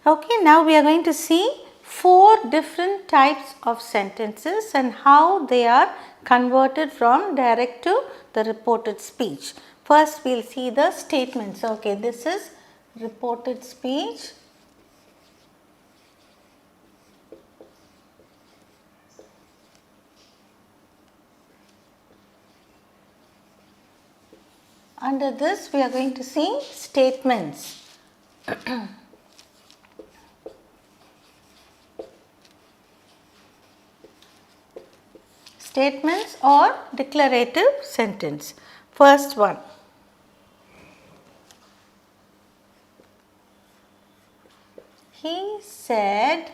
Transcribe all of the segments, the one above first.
Okay, now we are going to see 4 different types of sentences and how they are converted from direct to the reported speech. First, we will see the statements. Okay, this is reported speech. Under this, we are going to see statements. Statements or declarative sentence. First one. He said,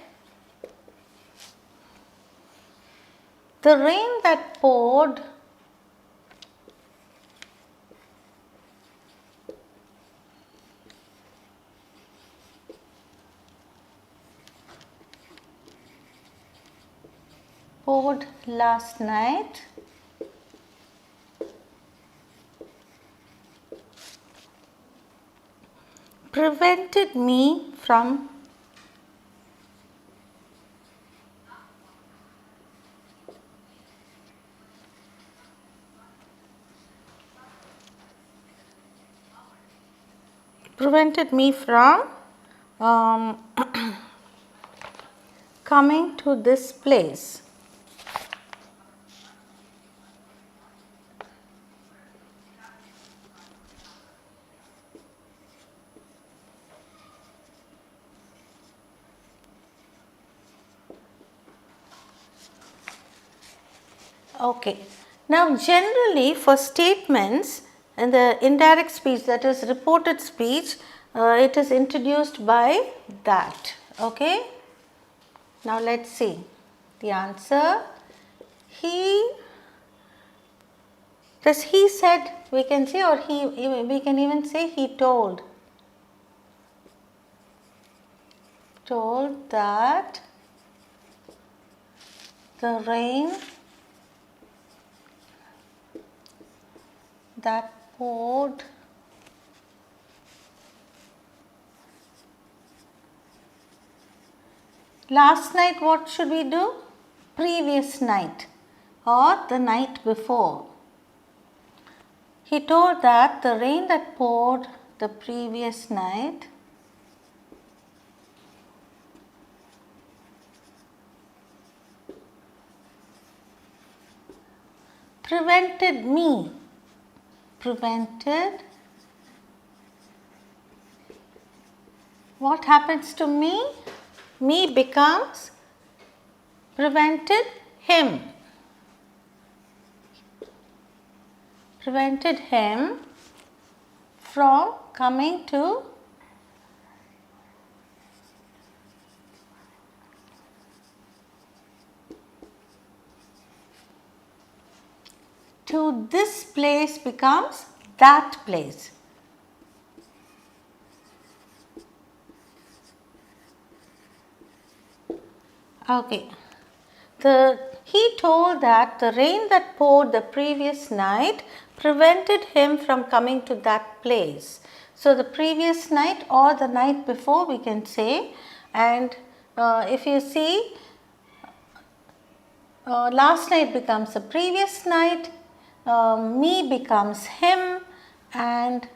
the rain that poured last night prevented me from coming to this place. Okay. Now, generally for statements in the indirect speech, that is reported speech, it is introduced by that. Okay. Now, let us see the answer. He said, we can say, or we can even say he told that the rain that poured last night. What should we do? Previous night or the night before. He told that the rain that poured the previous night prevented me. What happens to me? Me becomes prevented him. Prevented him from coming to this place becomes that place. Okay. He told that the rain that poured the previous night prevented him from coming to that place. So, the previous night or the night before we can say, and if you see, last night becomes the previous night, me becomes him, and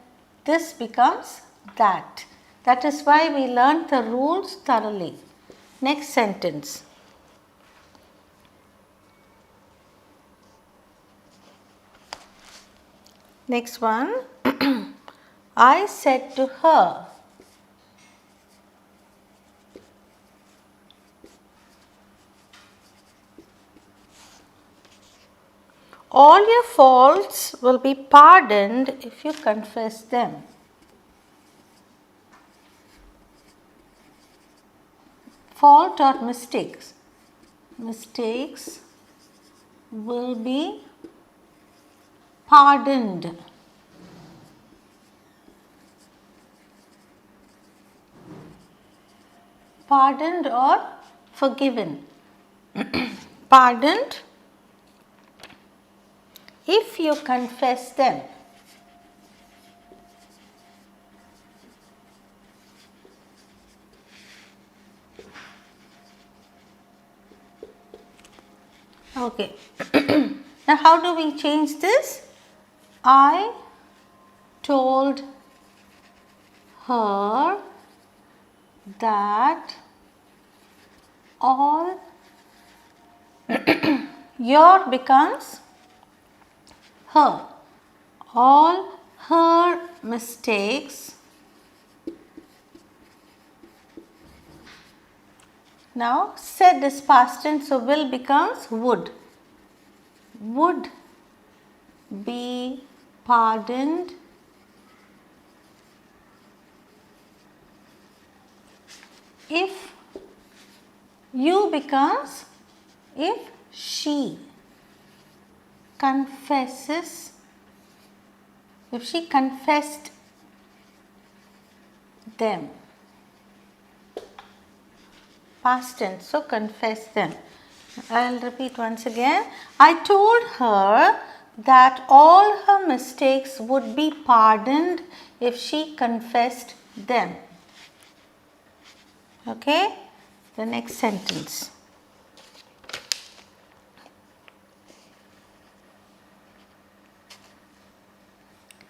this becomes that. That is why we learned the rules thoroughly. Next sentence. Next one. I said to her. All your faults will be pardoned if you confess them. Fault or mistakes? Mistakes will be pardoned. Pardoned or forgiven. Pardoned if you confess them. Okay. Now how do we change this? I told her that all your becomes her. All her mistakes. Now said is past tense, so will becomes would. Would be pardoned if you becomes if she confesses, if she confessed them. Past tense, so confess them. I'll repeat once again. I told her that all her mistakes would be pardoned if she confessed them. Okay, the next sentence.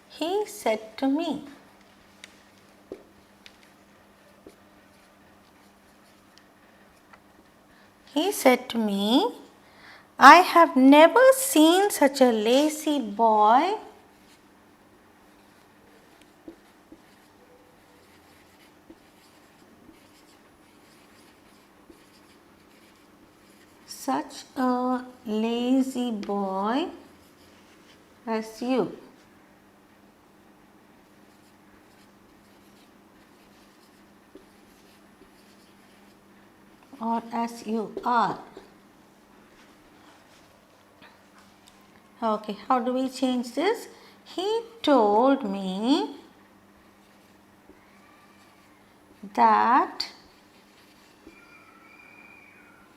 He said to me. He said to me, I have never seen such a lazy boy. Such a lazy boy as you. Or as you are. Okay, how do we change this? He told me that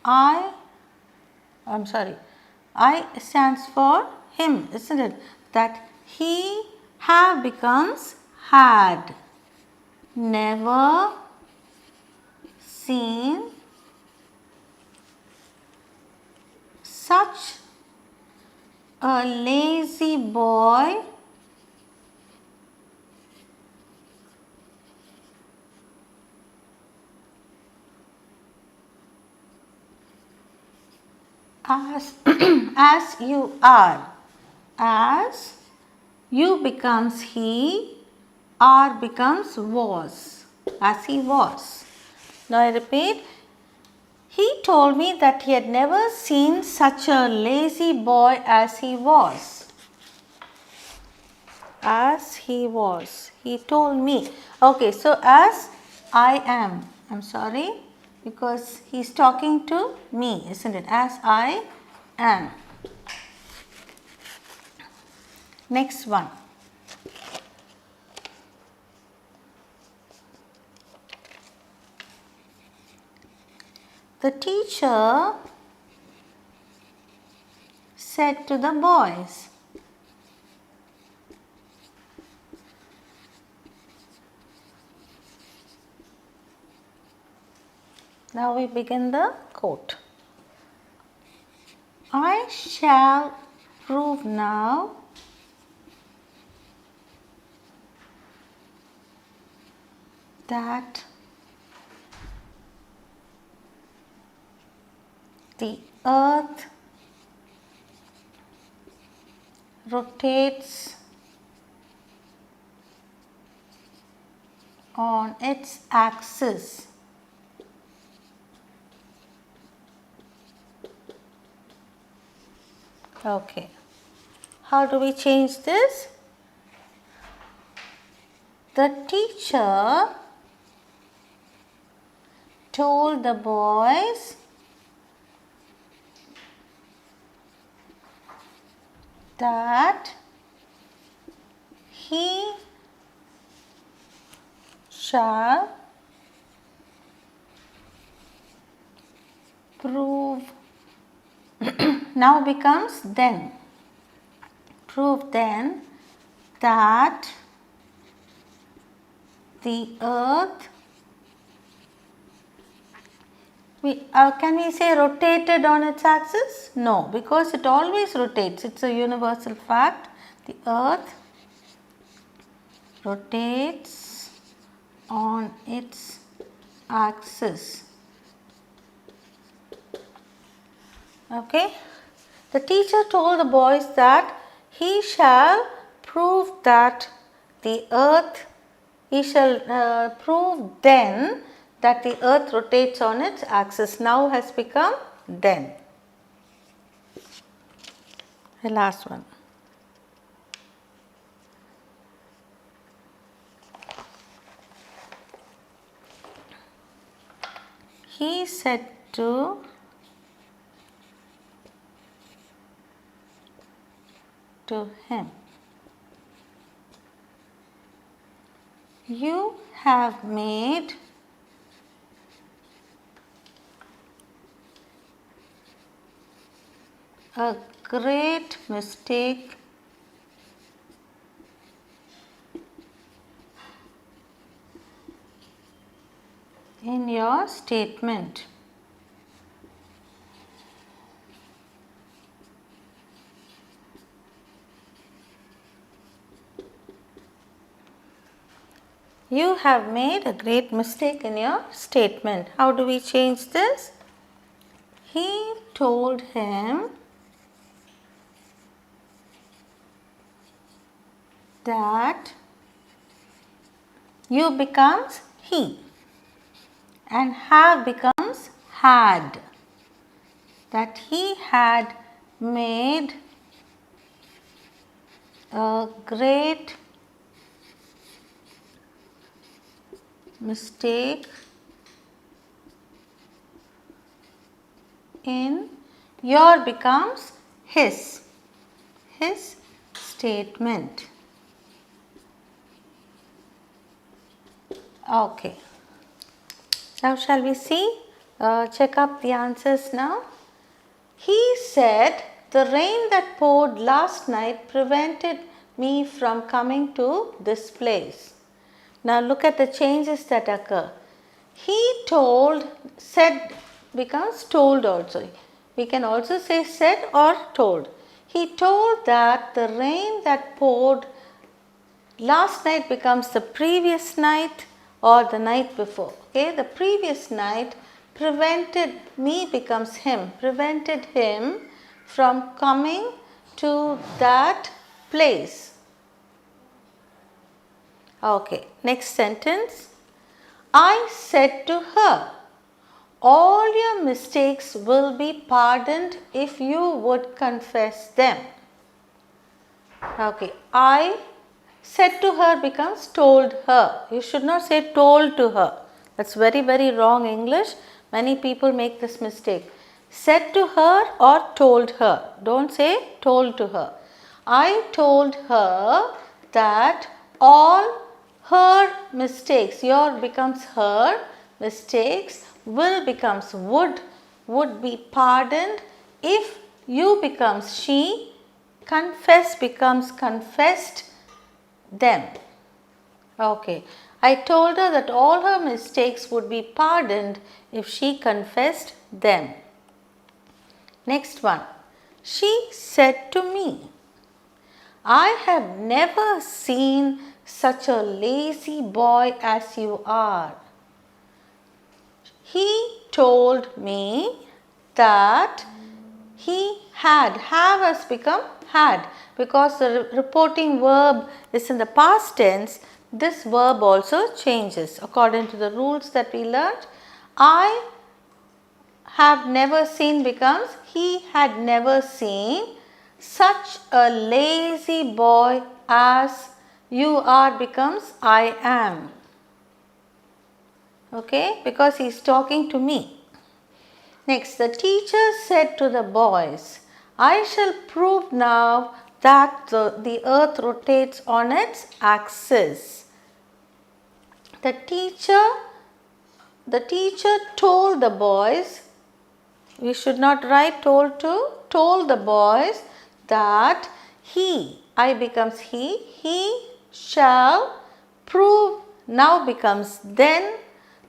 I stands for him, isn't it? That he have becomes had. Never seen such a lazy boy as as you are. As you becomes he, are becomes was, as he was. Now I repeat, he told me that he had never seen such a lazy boy as he was. As he was. He told me. Okay, so as I am. I'm sorry, because he's talking to me, isn't it? As I am. Next one. The teacher said to the boys, now we begin the quote. I shall prove now that the earth rotates on its axis. Okay. How do we change this? The teacher told the boys that he shall prove now becomes then. Prove then that the earth Can we say rotated on its axis? No, because it always rotates. It's a universal fact. The earth rotates on its axis. Okay. The teacher told the boys that he shall prove that the earth, he shall prove then that the earth rotates on its axis. Now has become then. The last one. He said to him, you have made a great mistake in your statement. You have made a great mistake in your statement. How do we change this? He told him that you becomes he and have becomes had. That he had made a great mistake in your becomes his statement. Okay. Now shall we see? Check up the answers now. He said, the rain that poured last night prevented me from coming to this place. Now look at the changes that occur. He told, said becomes told also. We can also say said or told. He told that the rain that poured last night becomes the previous night or the night before. Okay, the previous night prevented me becomes him, prevented him from coming to that place. Okay, next sentence. I said to her, all your mistakes will be pardoned if you would confess them. Okay, I said to her becomes told her. You should not say told to her. That's very, very wrong English. Many people make this mistake. Said to her or told her. Don't say told to her. I told her that all her mistakes, your becomes her, mistakes, will becomes would be pardoned if you becomes she, confess becomes confessed them. Okay. I told her that all her mistakes would be pardoned if she confessed them. Next one. She said to me, I have never seen such a lazy boy as you are. He told me that he had, have has become had, because the reporting verb is in the past tense. This verb also changes according to the rules that we learned. I have never seen becomes he had never seen such a lazy boy as you are becomes I am. Okay, because he is talking to me. Next, the teacher said to the boys, I shall prove now that the earth rotates on its axis. The teacher told the boys, we should not write told to, told the boys that he, I becomes he shall prove now becomes then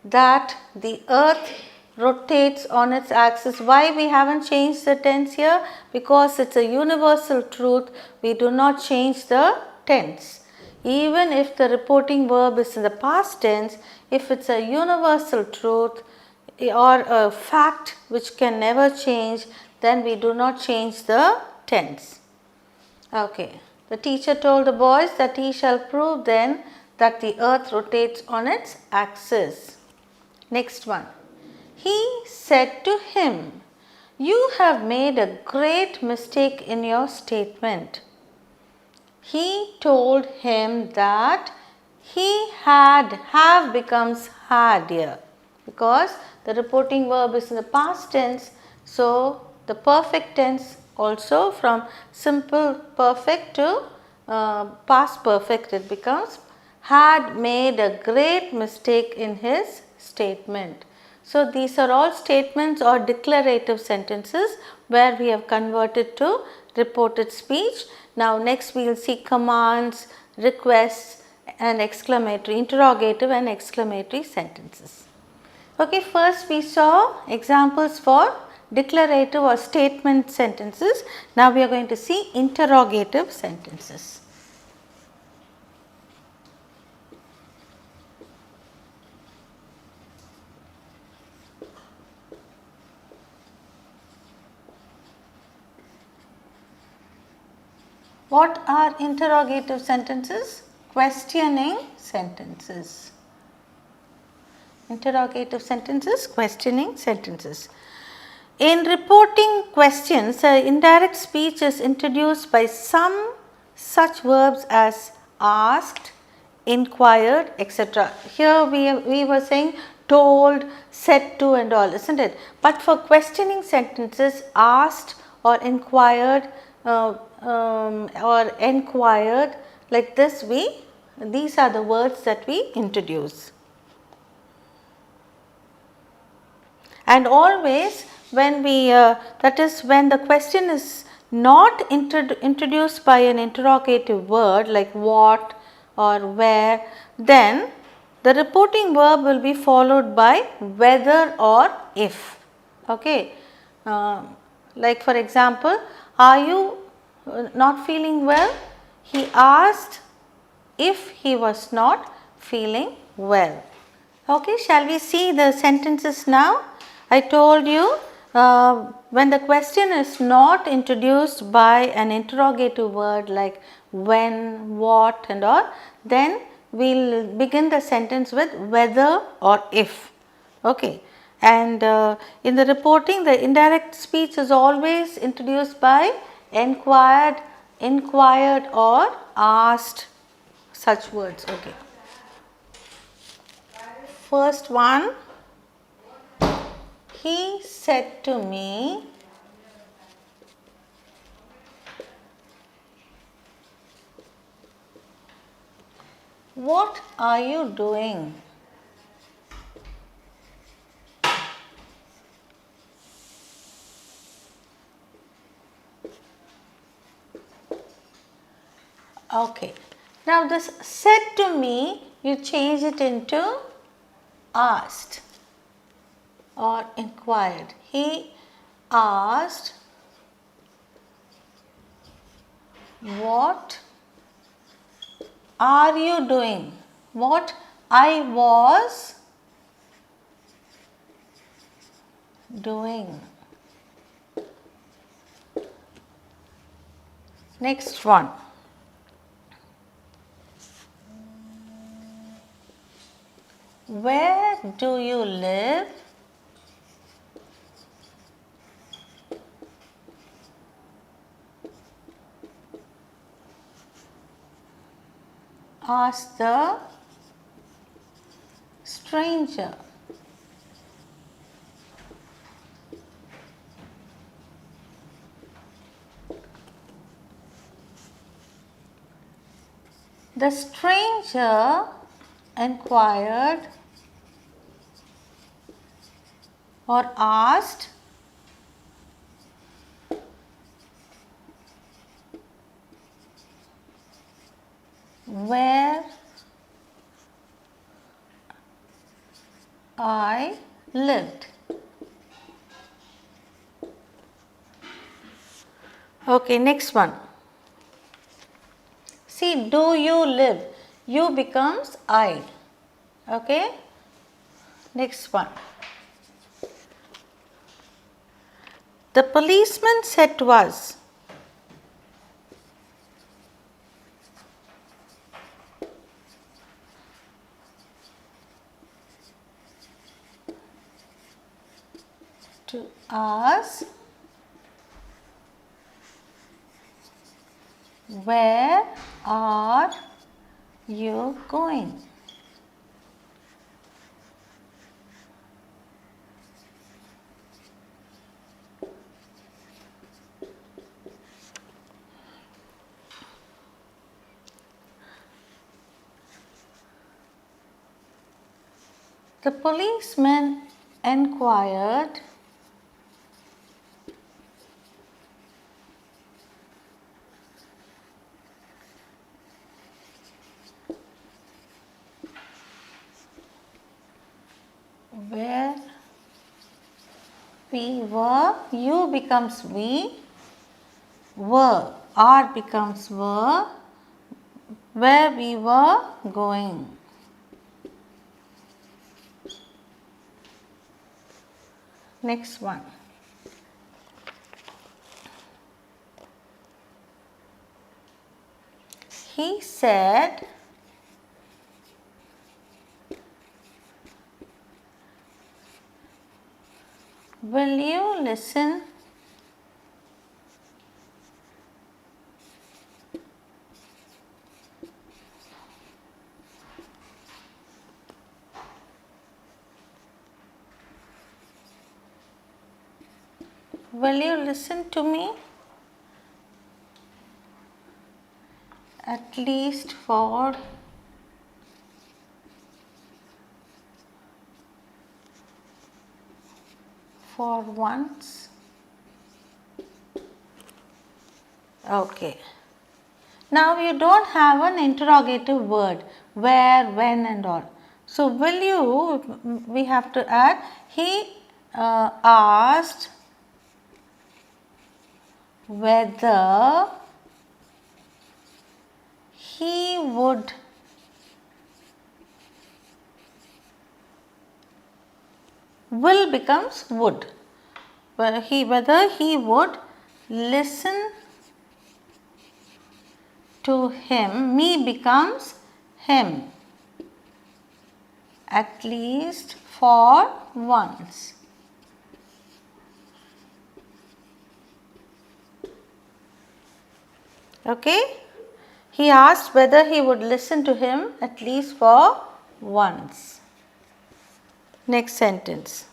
that the earth rotates on its axis. Why we haven't changed the tense here? Because it's a universal truth. We do not change the tense. Even if the reporting verb is in the past tense, if it's a universal truth or a fact which can never change, then we do not change the tense. Okay. The teacher told the boys that he shall prove then that the earth rotates on its axis. Next one. He said to him, "You have made a great mistake in your statement." He told him that he have becomes had here because the reporting verb is in the past tense. So, the perfect tense also from simple perfect to past perfect, it becomes had made a great mistake in his statement. So, these are all statements or declarative sentences where we have converted to reported speech. Now, next we will see commands, requests and exclamatory, interrogative and exclamatory sentences. Okay, first we saw examples for declarative or statement sentences. Now, we are going to see interrogative sentences. What are interrogative sentences? Questioning sentences. Interrogative sentences, questioning sentences. In reporting questions, indirect speech is introduced by some such verbs as asked, inquired, etc. Here we were saying told, said to and all, isn't it? But for questioning sentences, asked or inquired or enquired, like this these are the words that we introduce. And always when we that is when the question is not introduced by an interrogative word like what or where, then the reporting verb will be followed by whether or if. Okay. Like for example, are you not feeling well? He asked if he was not feeling well. Okay, shall we see the sentences now? I told you when the question is not introduced by an interrogative word like when, what and all, then we will begin the sentence with whether or if. Okay. And in the reporting, the indirect speech is always introduced by enquired, inquired or asked, such words. Okay. First one, he said to me, "What are you doing?" Okay. Now this said to me, you change it into asked or inquired. He asked, "What are you doing?" What I was doing. Next one. Where do you live? Asked the stranger. The stranger inquired or asked, where I lived. Okay, next one. See, do you live? You becomes I. Okay. Next one. The policeman said to us. To us, where are you going? The policeman enquired, where we were, you becomes we, were, are becomes were, where we were going. Next one. He said, will you listen to me at least for once? Okay. Now you don't have an interrogative word, where, when and all. So will you, we have to add, he asked whether he would will becomes would. Whether he would listen to him, me becomes him, at least for once. Okay. He asked whether he would listen to him at least for once. Next sentence.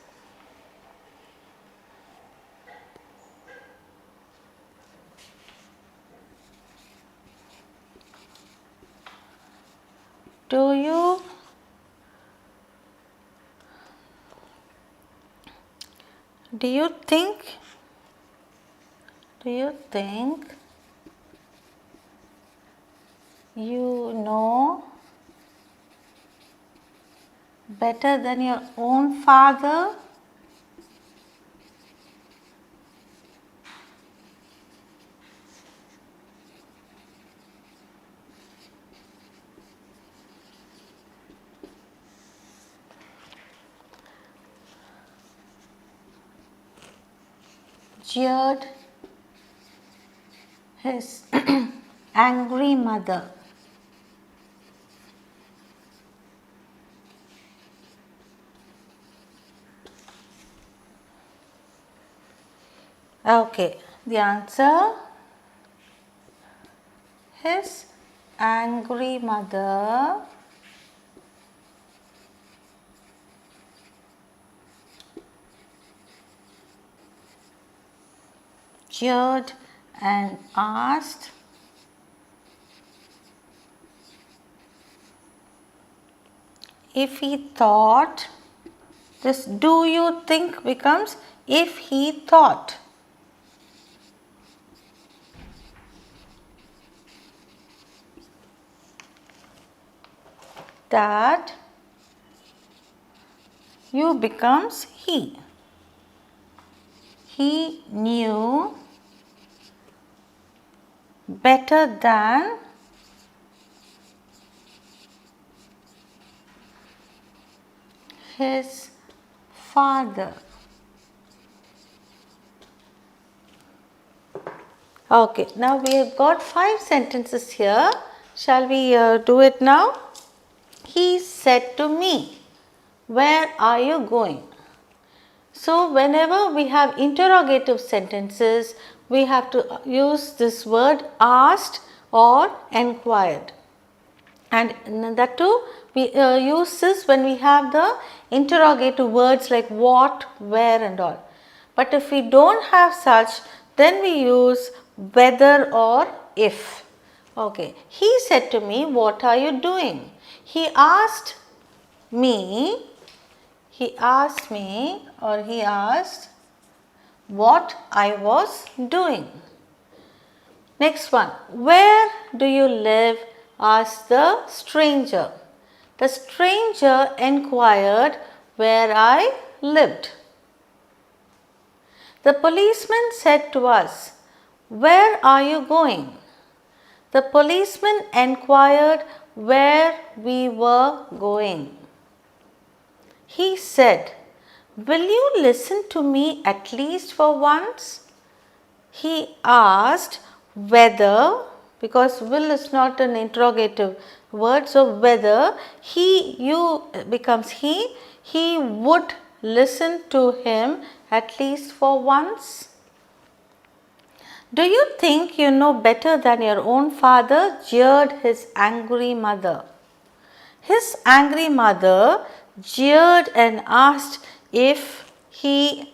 Do you think you know better than your own father? Jeered his angry mother. Okay, the answer, his angry mother jeered and asked if he thought, this do you think becomes if he thought. That you becomes he. He knew better than his father. Okay, now we have got 5 sentences here. Shall we do it now? He said to me, where are you going? So, whenever we have interrogative sentences, we have to use this word asked or enquired. And that too, we use this when we have the interrogative words like what, where and all. But if we don't have such, then we use whether or if. Okay, he said to me, what are you doing? He asked me or he asked what I was doing. Next one, where do you live? Asked the stranger. The stranger enquired where I lived. The policeman said to us, where are you going? The policeman enquired where we were going. He said, will you listen to me at least for once? He asked whether, because will is not an interrogative word, so whether you becomes he would listen to him at least for once. Do you think you know better than your own father? Jeered his angry mother. His angry mother jeered and asked if we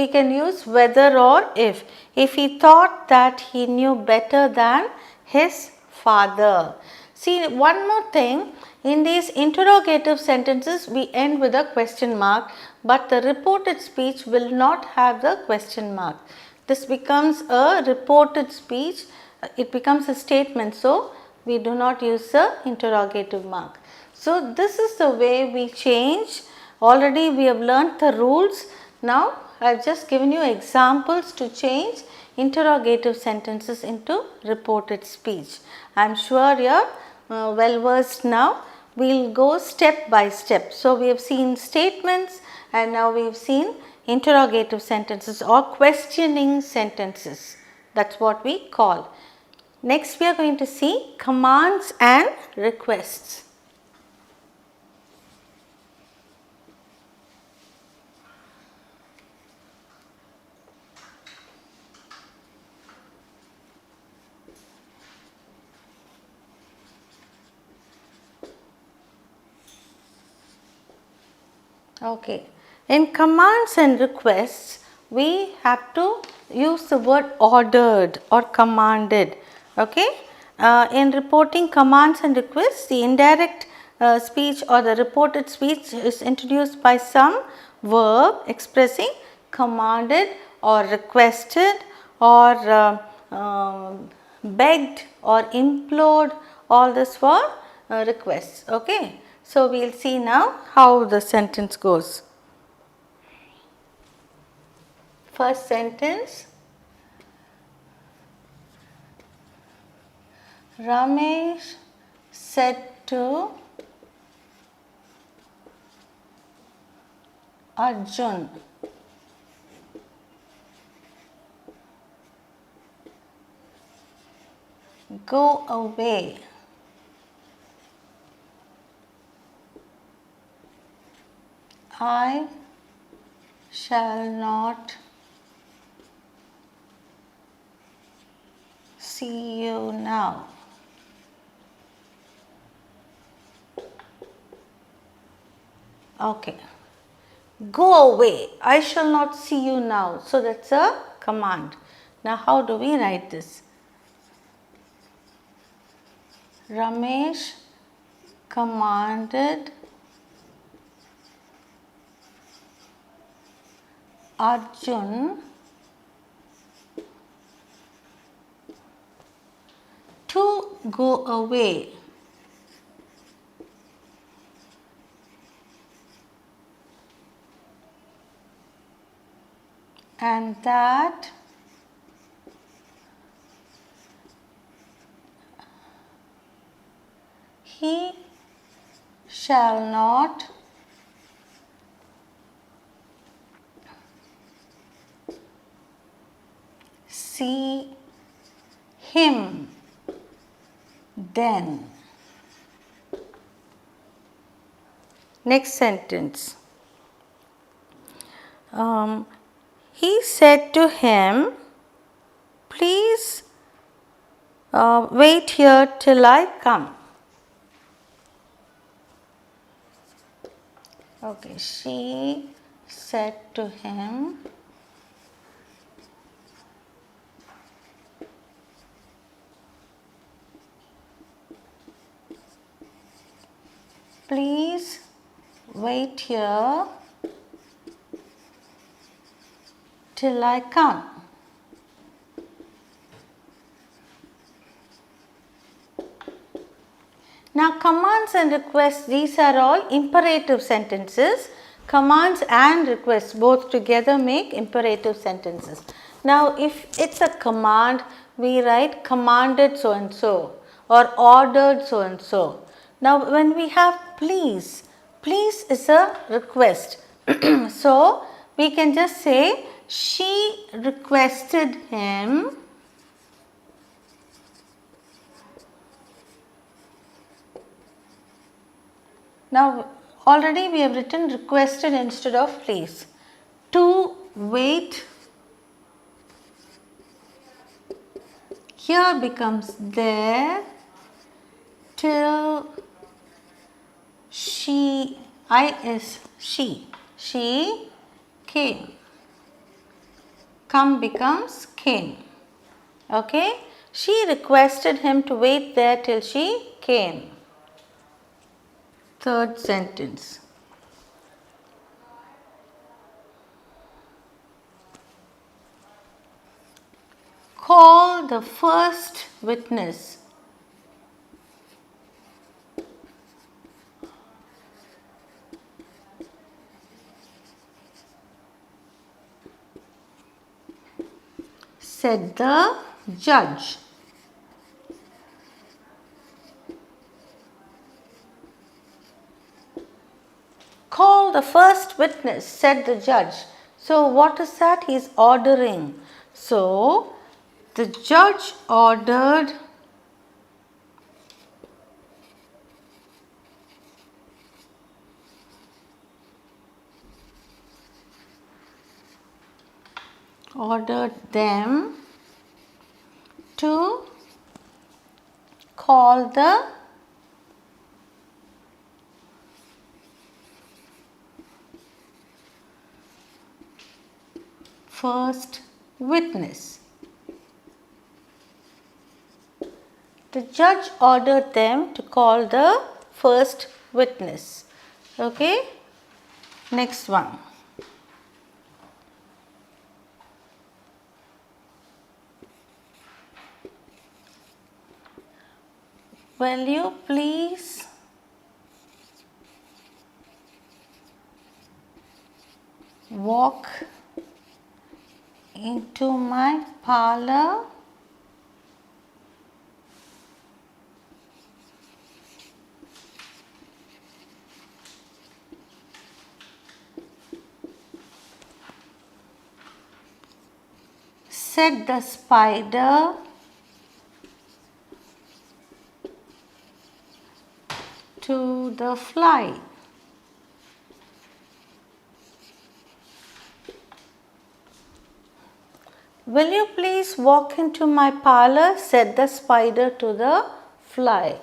can use whether or if he thought that he knew better than his father. See, one more thing, in these interrogative sentences we end with a question mark, but the reported speech will not have the question mark. This becomes a reported speech, it becomes a statement, so we do not use the interrogative mark. So, this is the way we change. Already we have learnt the rules. Now, I have just given you examples to change interrogative sentences into reported speech. I am sure you are well versed now. We will go step by step. So, we have seen statements and now we have seen interrogative sentences or questioning sentences. That is what we call. Next, we are going to see commands and requests. Okay. In commands and requests, we have to use the word ordered or commanded. Okay. In reporting commands and requests, the indirect speech or the reported speech is introduced by some verb expressing commanded or requested or begged or implored, all this for requests. Okay. So, we will see now how the sentence goes. First sentence, Ramesh said to Arjun, go away. I shall not see you now. Okay. Go away. I shall not see you now. So, that is a command. Now, how do we write this? Ramesh commanded Arjun to go away. And that shall not see him then. Next sentence. He said to him, please wait here till I come. Okay, she said to him, please wait here till I come. Now, commands and requests, these are all imperative sentences. Commands and requests both together make imperative sentences. Now, if it's a command, we write commanded so and so or ordered so and so. Now, when we have please, please is a request. So, we can just say she requested him . Now, already we have written requested instead of please. To wait, here becomes there till she, I is she came. Come becomes came. Okay. She requested him to wait there till she came. Third sentence. Call the first witness. Said the judge. Call the first witness, said the judge. So, what is that? He is ordering. So, the judge ordered them to call the first witness. The judge ordered them to call the first witness. Okay. Next one. Will you please walk into my parlor? Said the spider to the fly. Will you please walk into my parlor? Said the spider to the fly.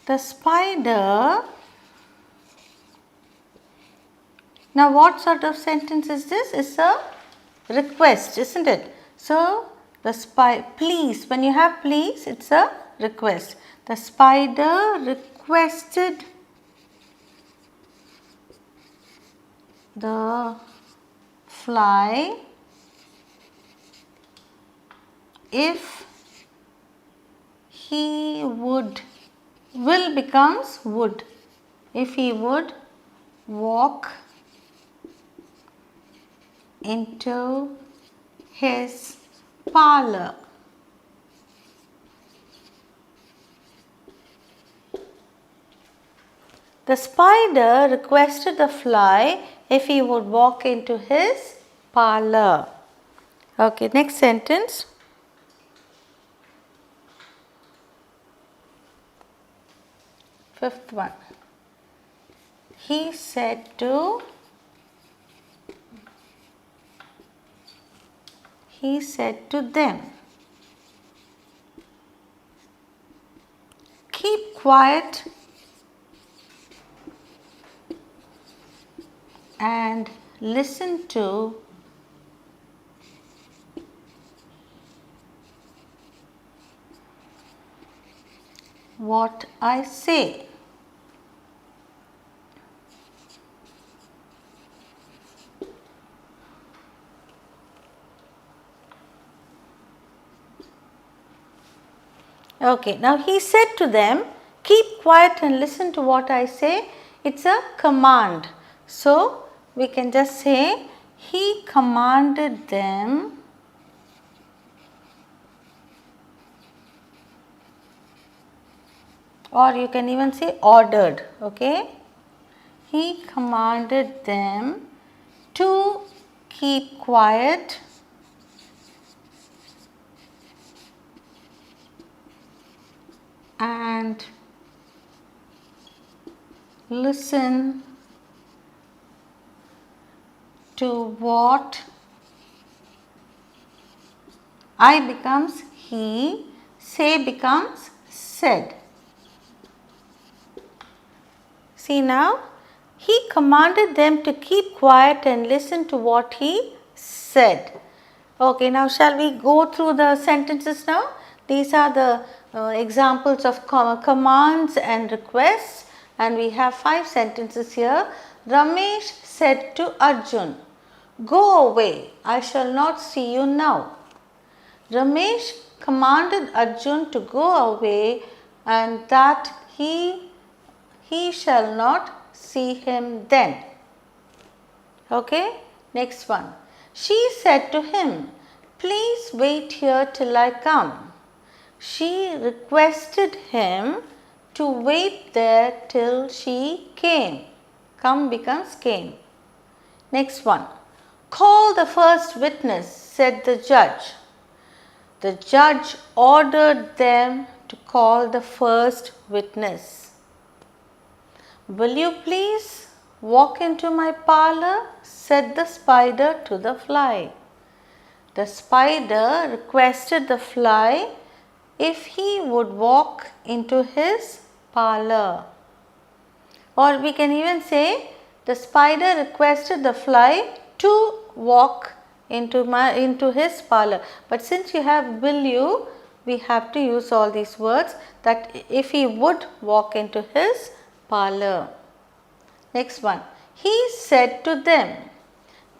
The spider. Now, what sort of sentence is this? It's a request, isn't it? So, please, when you have please, it's a request. The spider requested the fly if he would, will becomes would, if he would walk into his parlor. The spider requested the fly if he would walk into his parlor. Okay, next sentence. Fifth one. He said to them, keep quiet and listen to what I say. Okay, now he said to them, keep quiet and listen to what I say. It's a command. So, we can just say, he commanded them or you can even say ordered. Okay, he commanded them to keep quiet and listen to what I becomes he, say becomes said. See now, he commanded them to keep quiet and listen to what he said. Okay, now shall we go through the sentences now? These are the examples of commands and requests, and we have 5 sentences here. Ramesh said to Arjun, go away, I shall not see you now. Ramesh commanded Arjun to go away and that he shall not see him then. Okay, next one. She said to him, please wait here till I come. She requested him to wait there till she came. Come becomes came. Next one. Call the first witness, said the judge. The judge ordered them to call the first witness. Will you please walk into my parlor, said the spider to the fly. The spider requested the fly if he would walk into his parlor. Or we can even say the spider requested the fly to walk into his parlor. But since you have will you, we have to use all these words that if he would walk into his parlor. Next one. He said to them,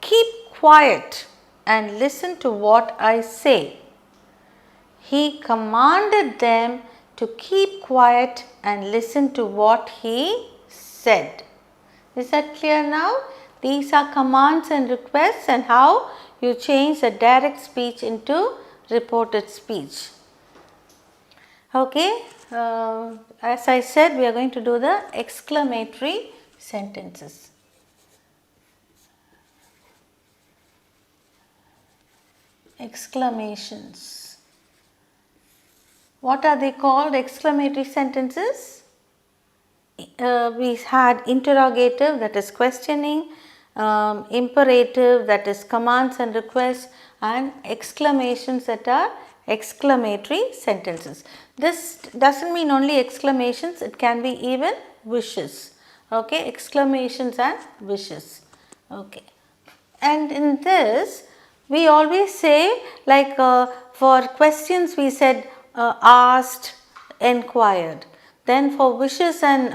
keep quiet and listen to what I say. He commanded them to keep quiet and listen to what he said. Is that clear now? These are commands and requests and how you change the direct speech into reported speech. Okay, as I said, we are going to do the exclamatory sentences. Exclamations. What are they called? Exclamatory sentences. We had interrogative, that is questioning, imperative, that is commands and requests, and exclamations, that are exclamatory sentences. This doesn't mean only exclamations, it can be even wishes. Okay, exclamations and wishes. Okay, and in this we always say, like for questions we said asked, enquired. Then for wishes and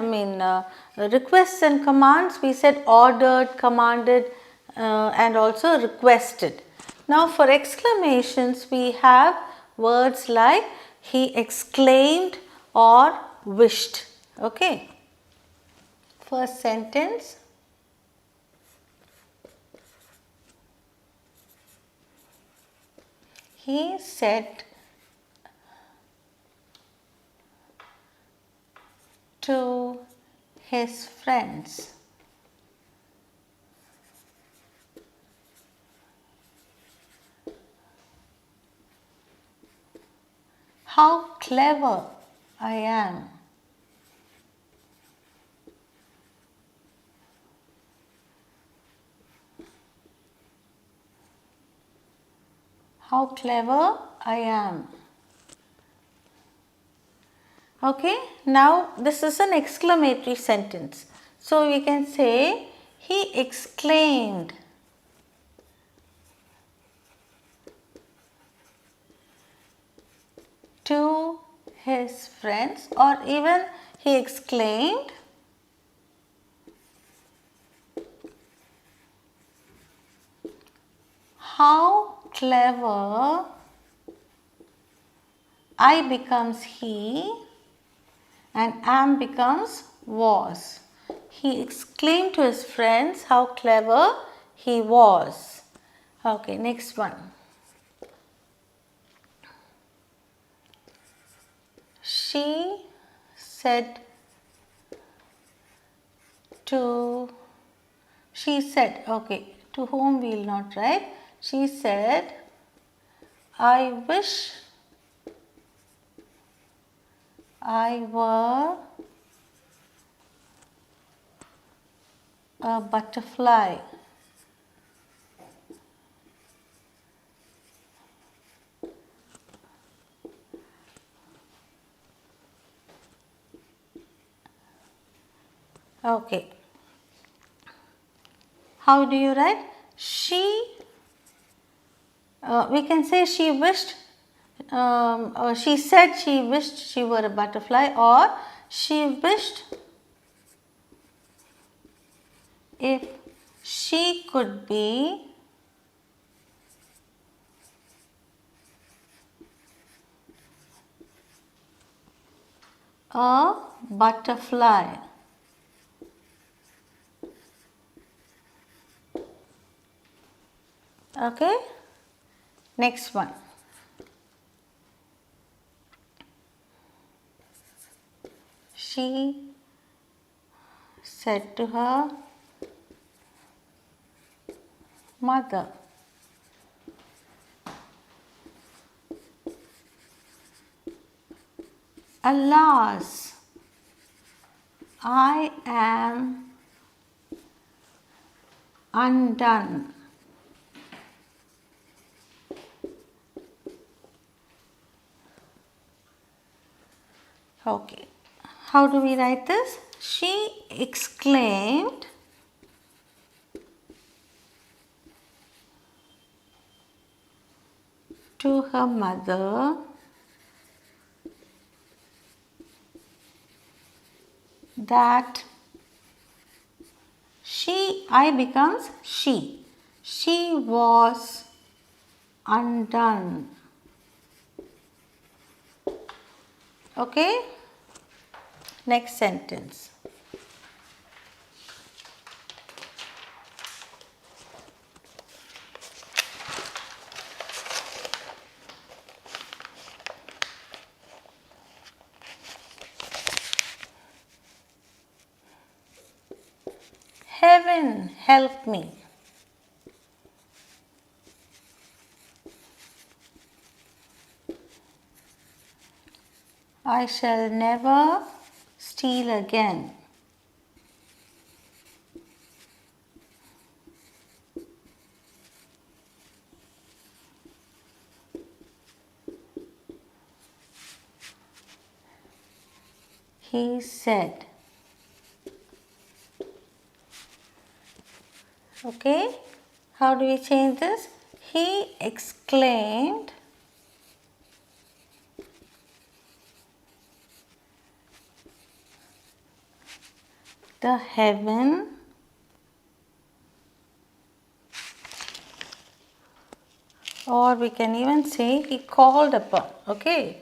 requests and commands we said ordered, commanded and also requested. Now for exclamations we have words like he exclaimed or wished. Okay. First sentence. He said to his friends. How clever I am. How clever I am. Okay, now this is an exclamatory sentence. So we can say, he exclaimed. To his friends, or even he exclaimed, how clever I becomes he and am becomes was. He exclaimed to his friends how clever he was. Okay, next one. She said, okay, to whom we will not write. She said, I wish I were a butterfly. Okay. How do you write? We can say she wished, or she said she wished she were a butterfly, or she wished if she could be a butterfly. Okay, next one. She said to her mother, alas, I am undone. Okay, how do we write this? She exclaimed to her mother that I becomes she was undone. Okay, next sentence. Heaven help me. I shall never steal again. He said. Okay, how do we change this? He exclaimed the heaven or we can even say he called upon. Okay,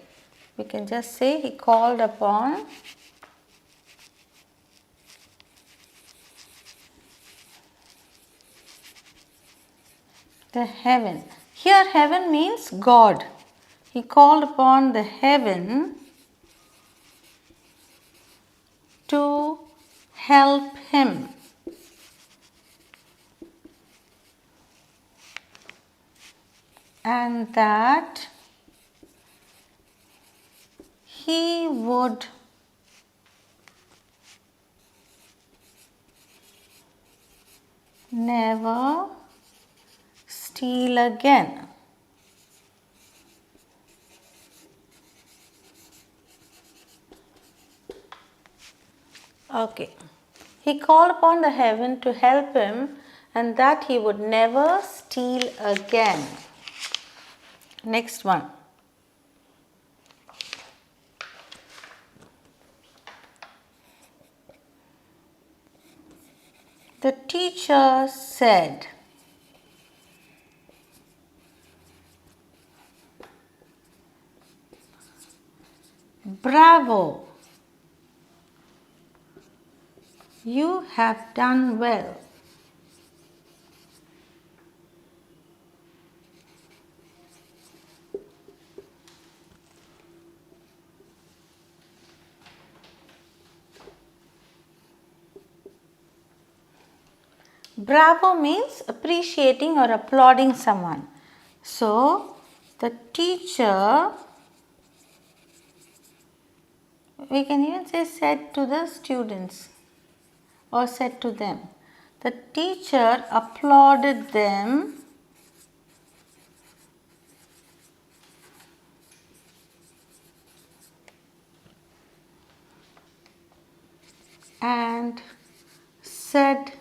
we can just say he called upon the heaven. Here heaven means God. He called upon the heaven to help him. And that he would never steal again. Okay. He called upon the heaven to help him and that he would never steal again. Next one. The teacher said, "Bravo! You have done well." Bravo means appreciating or applauding someone. So, the teacher, we can even say said to the students or said to them. The teacher applauded them and said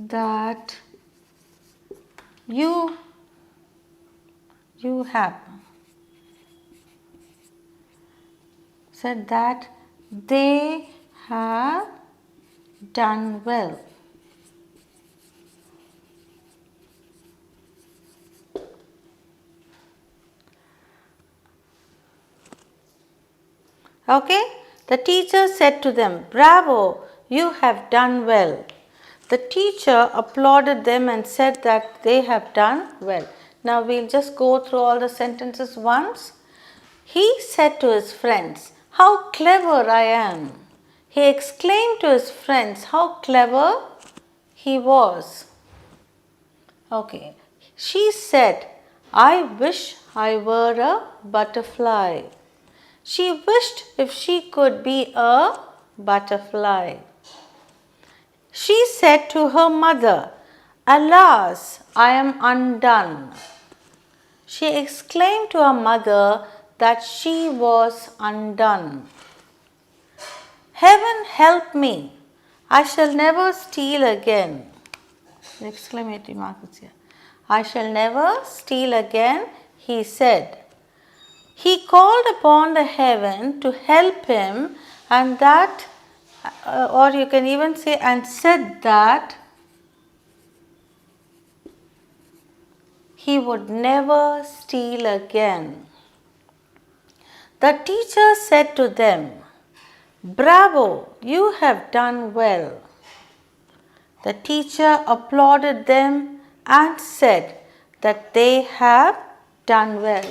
that you have said that they have done well. Okay, the teacher said to them, "Bravo, you have done well." The teacher applauded them and said that they have done well. Now we'll just go through all the sentences once. He said to his friends, "How clever I am." He exclaimed to his friends how clever he was. Okay. She said, "I wish I were a butterfly." She wished if she could be a butterfly. She said to her mother, "Alas, I am undone." She exclaimed to her mother that she was undone. "Heaven help me, I shall never steal again." The exclamatory mark is here. "I shall never steal again," he said. He called upon the heaven to help him and that, or you can even say, and said that he would never steal again. The teacher said to them, "Bravo, you have done well." The teacher applauded them and said that they have done well.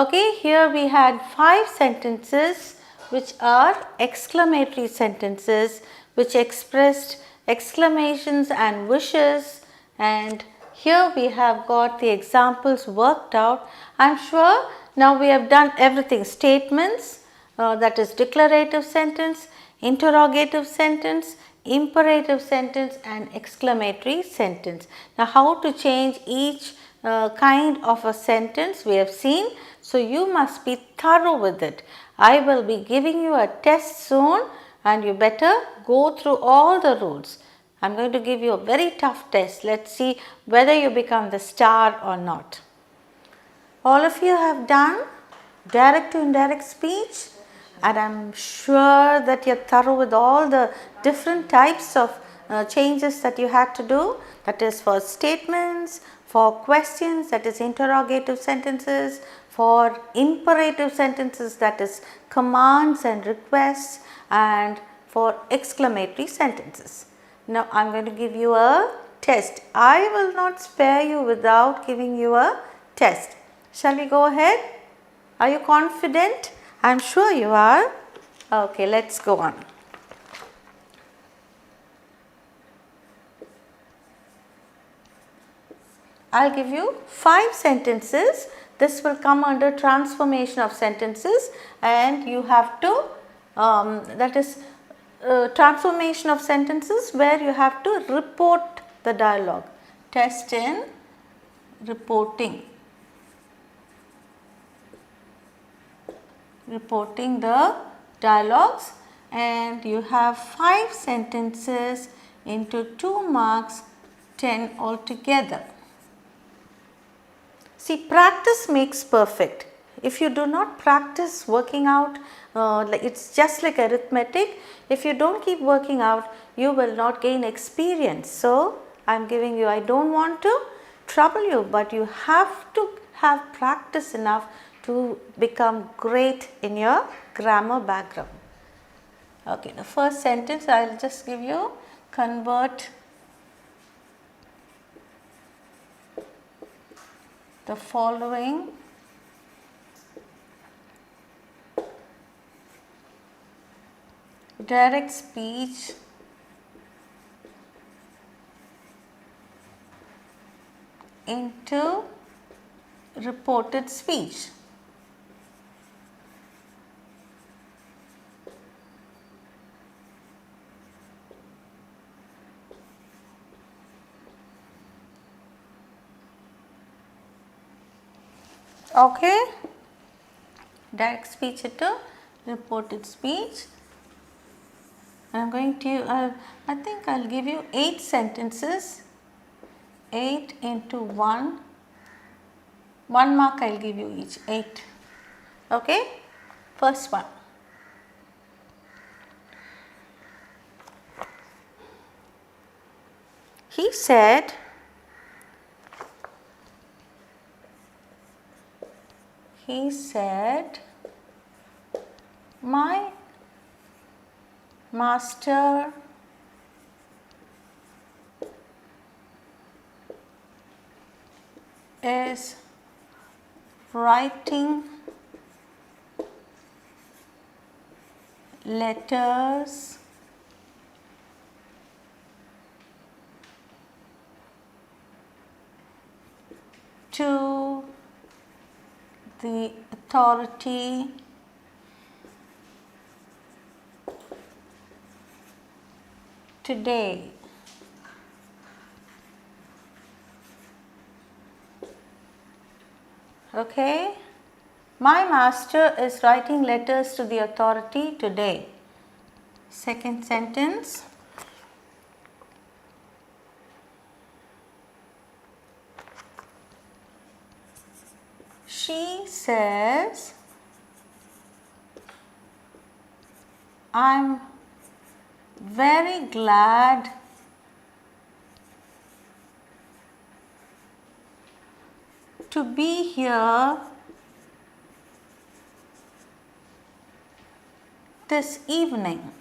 Okay, here we had 5 sentences which are exclamatory sentences which expressed exclamations and wishes, and here we have got the examples worked out. I am sure now we have done everything: statements, that is declarative sentence, interrogative sentence, imperative sentence and exclamatory sentence. Now how to change each kind of a sentence we have seen. So you must be thorough with it. I will be giving you a test soon and you better go through all the rules. I am going to give you a very tough test. Let's see whether you become the star or not. All of you have done direct to indirect speech, and I am sure that you are thorough with all the different types of changes that you had to do. That is for statements, for questions, that is interrogative sentences, for imperative sentences, that is commands and requests, and for exclamatory sentences. Now I am going to give you a test. I will not spare you without giving you a test. Shall we go ahead? Are you confident? I am sure you are. Okay, let's go on. I'll give you 5 sentences. This will come under transformation of sentences, and you have to that is transformation of sentences where you have to report the dialogue. Test in reporting. Reporting the dialogues, and you have 5 sentences into 2 marks, 10 altogether. See, practice makes perfect. If you do not practice working out, it's just like arithmetic. If you don't keep working out, you will not gain experience. So, I am giving you, I don't want to trouble you, but you have to have practice enough to become great in your grammar background. Okay, the first sentence I will just give you, convert the following direct speech into reported speech. Okay, direct speech into reported speech. I am going to, I think I will give you 8 sentences, 8 into 1 mark I will give you each, 8. Okay, first one. He said, my master is writing letters to the authority today. Okay, my master is writing letters to the authority today. Second sentence. She says, I'm very glad to be here this evening.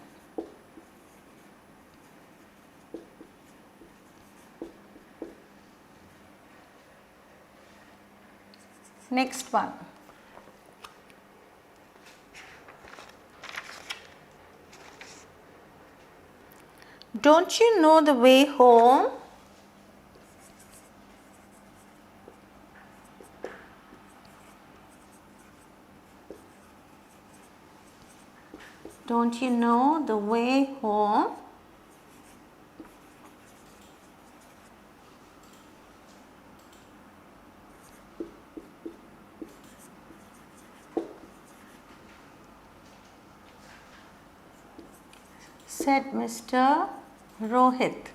Next one. Don't you know the way home? Don't you know the way home? Said Mr. Rohit.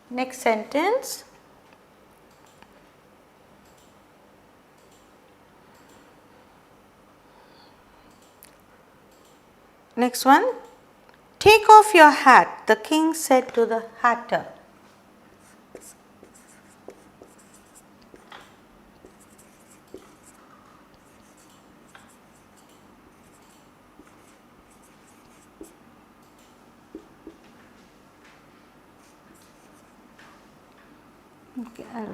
Next sentence. Next one. Take off your hat, the king said to the hatter. Okay,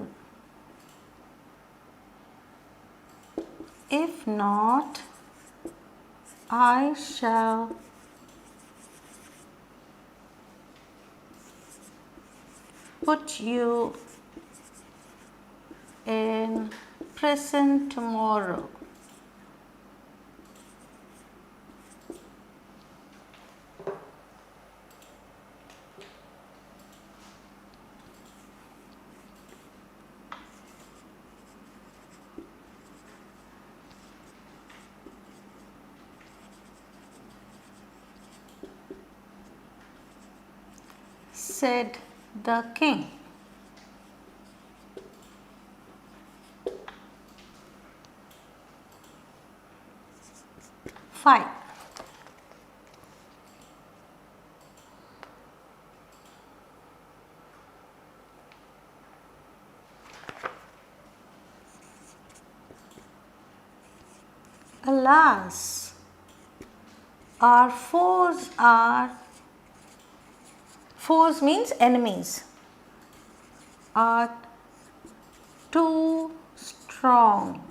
if not, I shall put you in prison tomorrow. Said the king. Five. Alas, our foes means enemies, are too strong.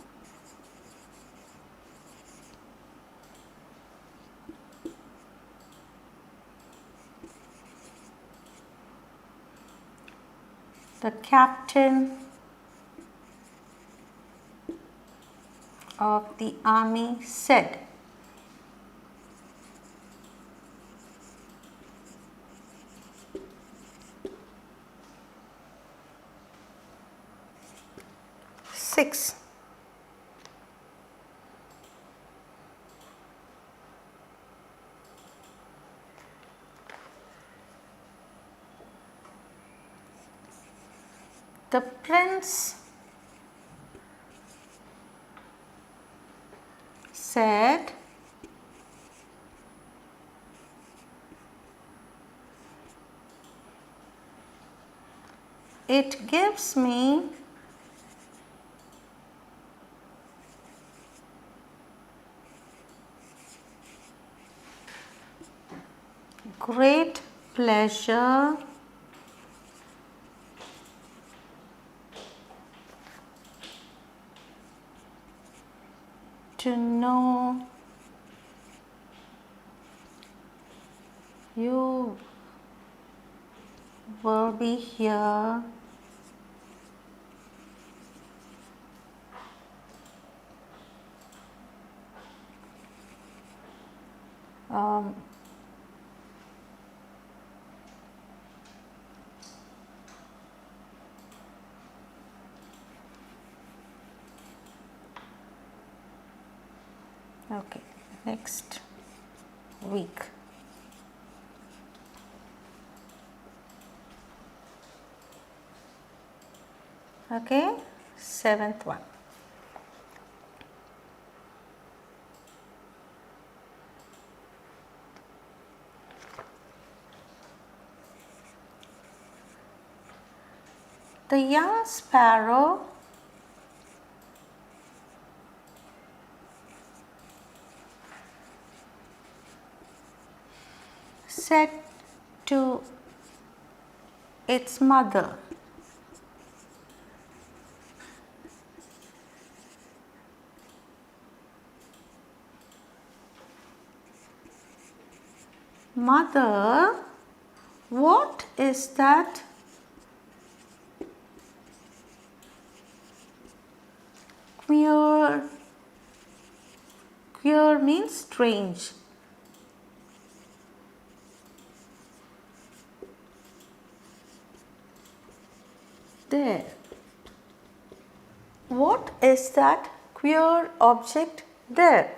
The captain of the army said. Six. The prince said, it gives me great pleasure to know you will be here um, okay, next week. Okay, seventh one. The young sparrow said to its mother, Mother, what is that? Queer. Queer means strange. There. What is that queer object there?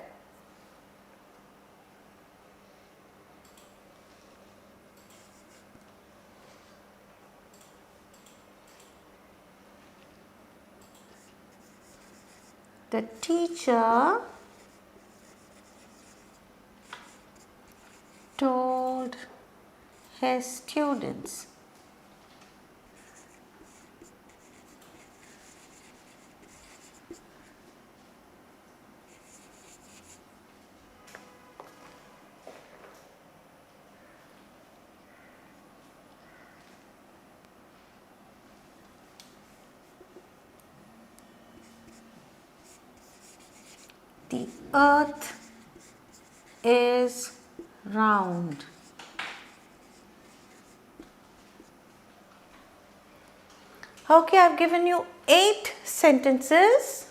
The teacher told his students. The earth is round. Okay, I have given you 8 sentences.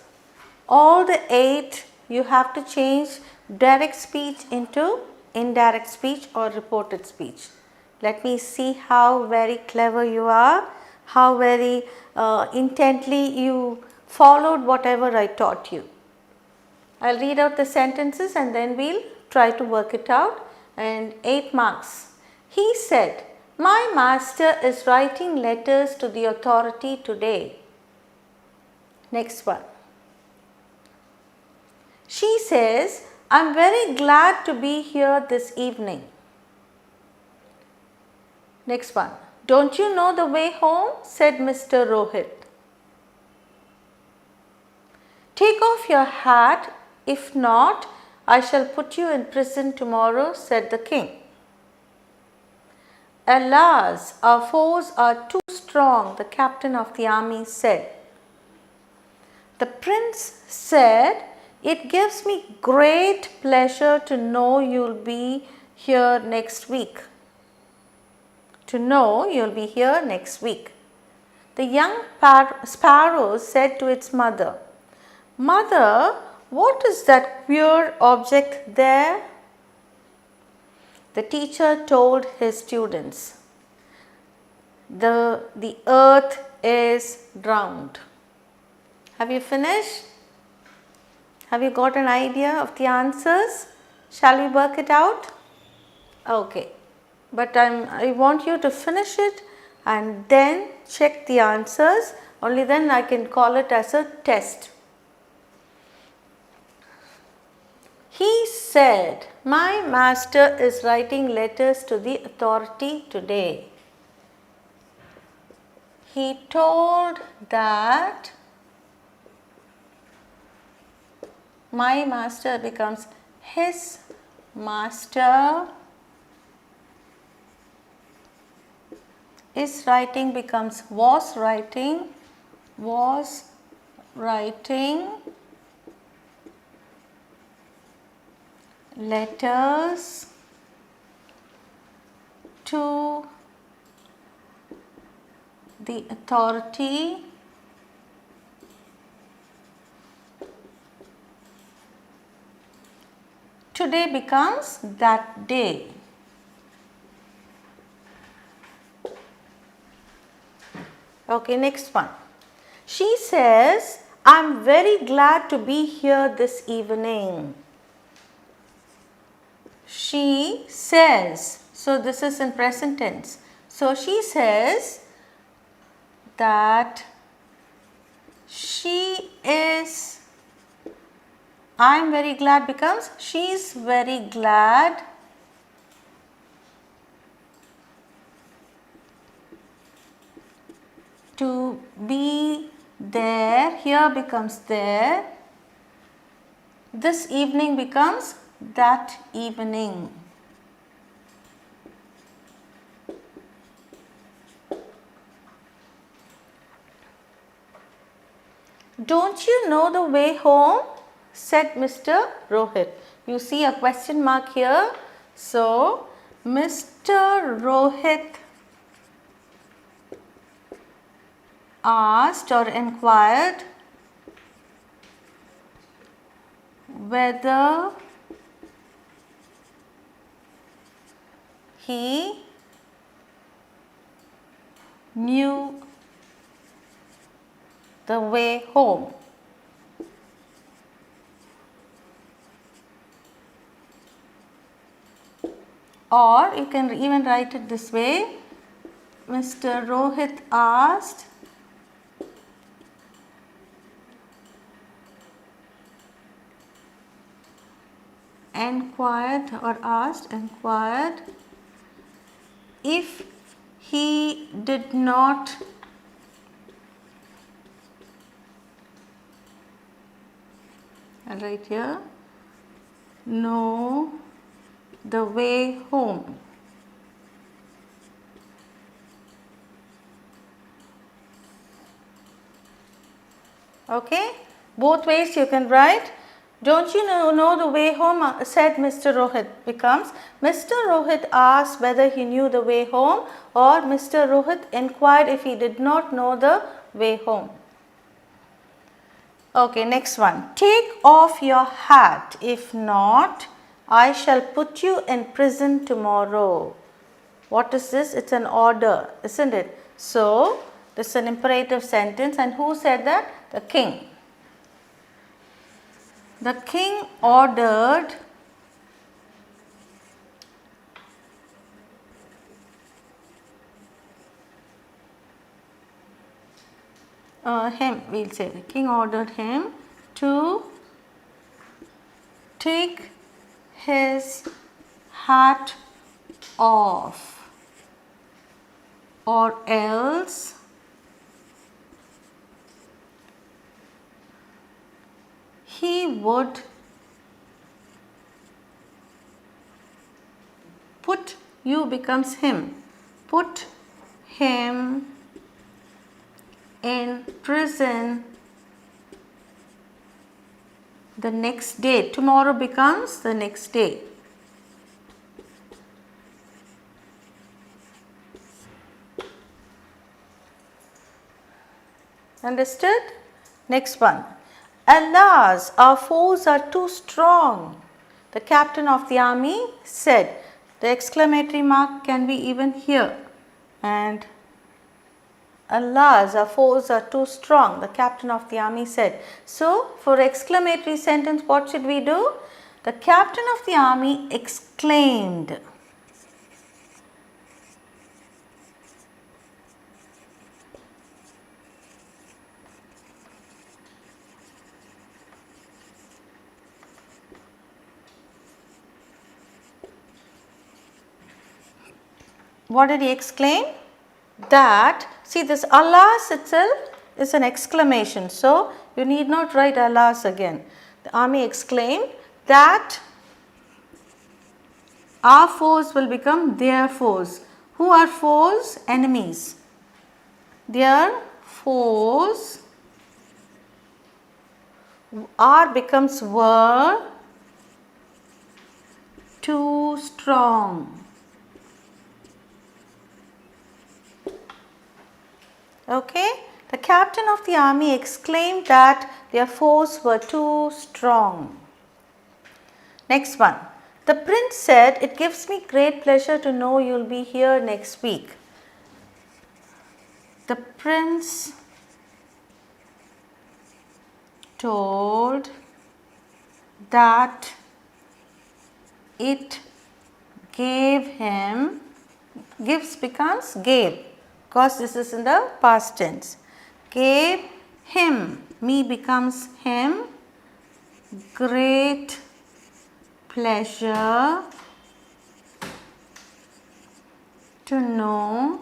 All the 8 you have to change direct speech into indirect speech or reported speech. Let me see how very clever you are, how very intently you followed whatever I taught you. I will read out the sentences and then we will try to work it out, and 8 marks. He said, "My master is writing letters to the authority today." Next one. She says, "I'm very glad to be here this evening." Next one. "Don't you know the way home?" said Mr. Rohit. "Take off your hat, if not, I shall put you in prison tomorrow," said the king. "Alas, our foes are too strong," the captain of the army said. The prince said, "It gives me great pleasure to know you'll be here next week." To know you'll be here next week. The young sparrow said to its mother, "Mother, what is that queer object there?" The teacher told his students, the earth is round. Have you finished? Have you got an idea of the answers? Shall we work it out? Okay, but I want you to finish it and then check the answers. Only then I can call it as a test. He said, "My master is writing letters to the authority today." He told that my master becomes his master, is writing becomes was writing letters to the authority today becomes that day. Okay, next one. She says, "I'm very glad to be here this evening." She says, so this is in present tense. So she says that she is, I'm very glad becomes she's very glad to be there. Here becomes there. This evening becomes that evening. "Don't you know the way home?" said Mr. Rohit. You see a question mark here. So, Mr. Rohit asked or inquired whether he knew the way home. Or you can even write it this way. Mr. Rohit asked inquired if he did not right here know the way home. Okay, both ways you can write. "Don't you know the way home?" said Mr. Rohit becomes Mr. Rohit asked whether he knew the way home, or Mr. Rohit inquired if he did not know the way home. Okay, next one. Take off your hat. If not, I shall put you in prison tomorrow. What is this? It's an order, isn't it? So, this is an imperative sentence, and who said that? The king. The king ordered him, we'll say the king ordered him to take his hat off, or else he would put, you becomes him, put him in prison the next day. Tomorrow becomes the next day. Understood? Next one. Alas, our foes are too strong, the captain of the army said. The exclamatory mark can be even here. And alas, our foes are too strong, the captain of the army said. So, for exclamatory sentence, what should we do? The captain of the army exclaimed. What did he exclaim? That, see, this alas itself is an exclamation. So, you need not write alas again. The army exclaimed that our foes will become their foes. Who are foes? Enemies. Their foes, are becomes were, too strong. Okay, the captain of the army exclaimed that their foes were too strong. Next one. The prince said, it gives me great pleasure to know you will be here next week. The prince told that it gave him, gives becomes gave, because this is in the past tense. Gave him, me becomes him, great pleasure to know.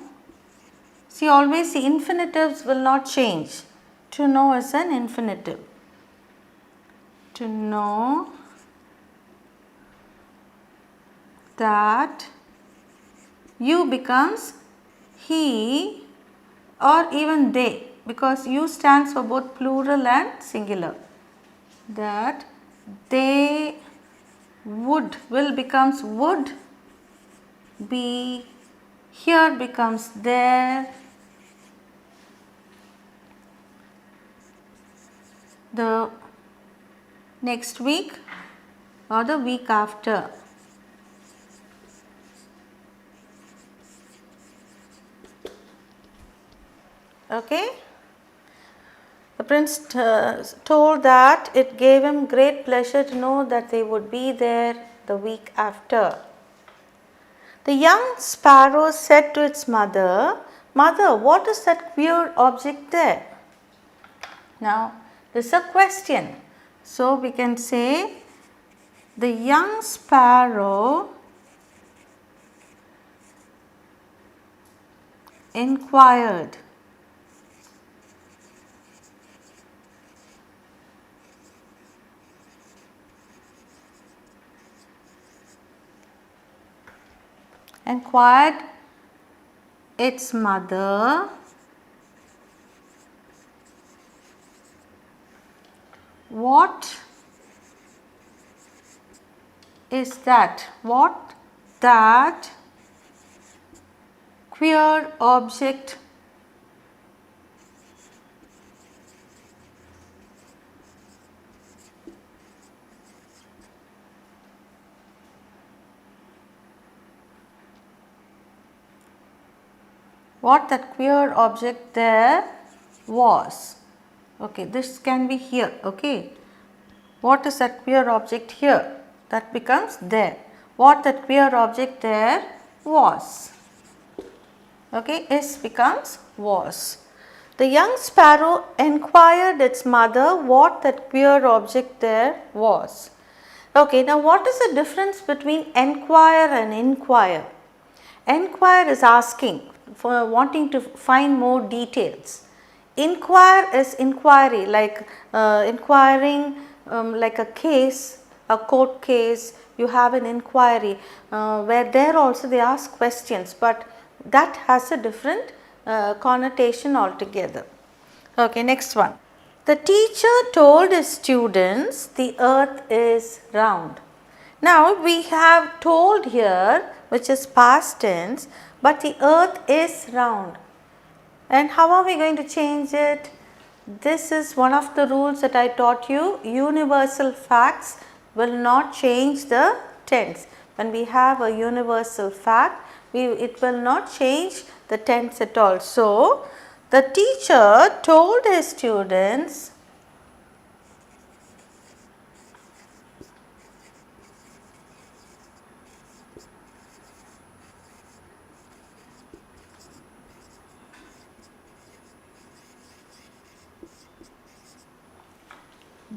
See, always the infinitives will not change. To know is an infinitive. To know that you becomes he or even they, because you stands for both plural and singular. That they would, will becomes would, be, here becomes there, the next week or the week after. Okay. The prince told that it gave him great pleasure to know that they would be there the week after. The young sparrow said to its mother, Mother, what is that queer object there? Now, this is a question. So, we can say the young sparrow inquired. Inquired its mother, what is that? What that queer object what that queer object there was. Okay, this can be here. Okay, what is that queer object here? That becomes there. What that queer object there was. Okay, is becomes was. The young sparrow enquired its mother what that queer object there was. Okay, now what is the difference between enquire and inquire? Enquire is asking, for wanting to find more details. Inquire is inquiry, like inquiring like a case, a court case, you have an inquiry where there also they ask questions, but that has a different connotation altogether. Okay, next one. The teacher told his students the earth is round. Now we have told here, which is past tense, but the earth is round. And how are we going to change it? This is one of the rules that I taught you. Universal facts will not change the tense. When we have a universal fact, it will not change the tense at all. So, the teacher told his students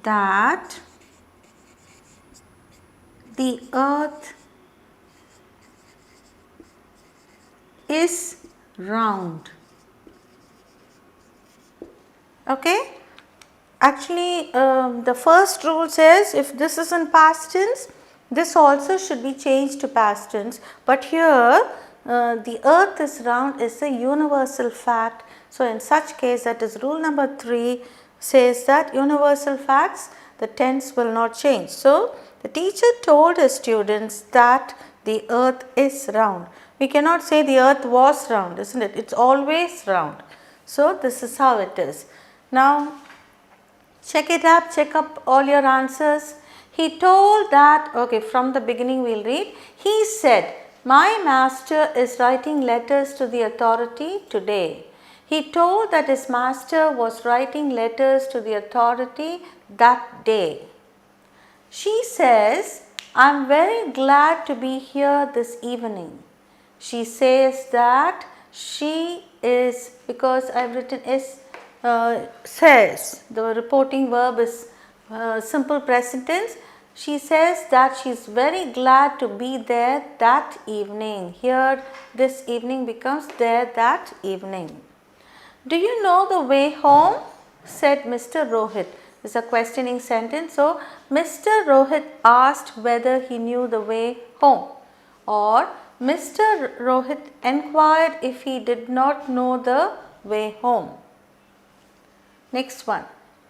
that the earth is round. Okay. Actually, the first rule says if this is in past tense, this also should be changed to past tense. But here, the earth is round is a universal fact. So, in such case, that is rule number 3 says that universal facts, the tense will not change. So, the teacher told his students that the earth is round. We cannot say the earth was round, isn't it? It's always round. So, this is how it is. Now, check it up, check up all your answers. He told that, okay, from the beginning we will read. He said, my master is writing letters to the authority today. He told that his master was writing letters to the authority that day. She says, I am very glad to be here this evening. She says that she is, because I have written is, says, the reporting verb is simple present tense. She says that she is very glad to be there that evening. Here this evening becomes there that evening. Do you know the way home? Said Mr. Rohit. This is a questioning sentence. So, Mr. Rohit asked whether he knew the way home, or Mr. Rohit enquired if he did not know the way home. Next one.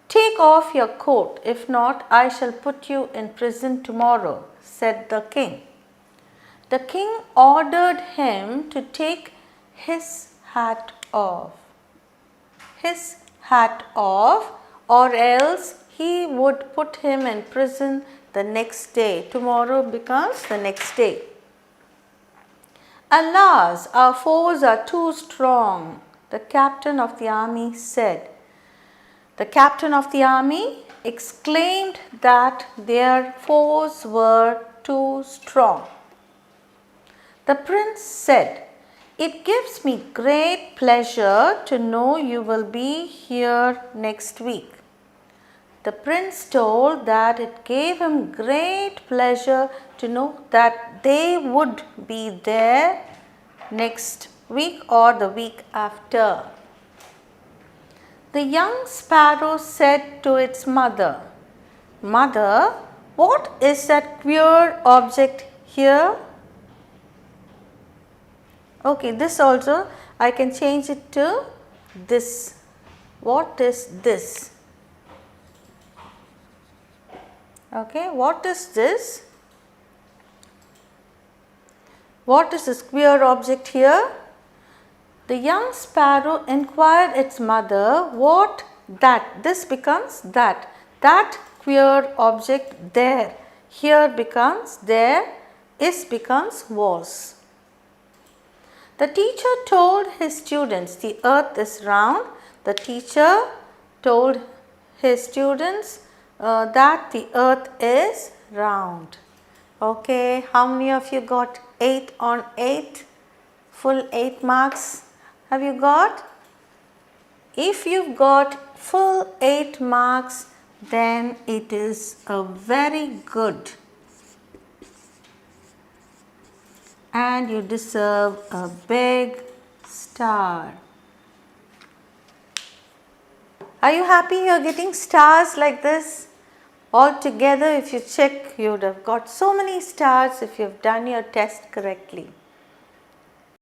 Take off your coat, if not I shall put you in prison tomorrow, said the king. The king ordered him to take his hat off. His hat off, or else he would put him in prison the next day. Tomorrow becomes the next day. Alas, our foes are too strong, the captain of the army said. The captain of the army exclaimed that their foes were too strong. The prince said, it gives me great pleasure to know you will be here next week. The prince told that it gave him great pleasure to know that they would be there next week or the week after. The young sparrow said to its mother, Mother, what is that queer object here? Okay, this also I can change it to this. What is this? Okay, what is this? What is this queer object here? The young sparrow inquired its mother what that. This becomes that. That queer object there. Here becomes there. Is becomes was. The teacher told his students the earth is round. The teacher told his students that the earth is round. Okay, how many of you got 8 on 8? Full 8 marks have you got? If you've got full 8 marks, then it is a very good and you deserve a big star. Are you happy you are getting stars like this? All together, if you check, you would have got so many stars if you have done your test correctly.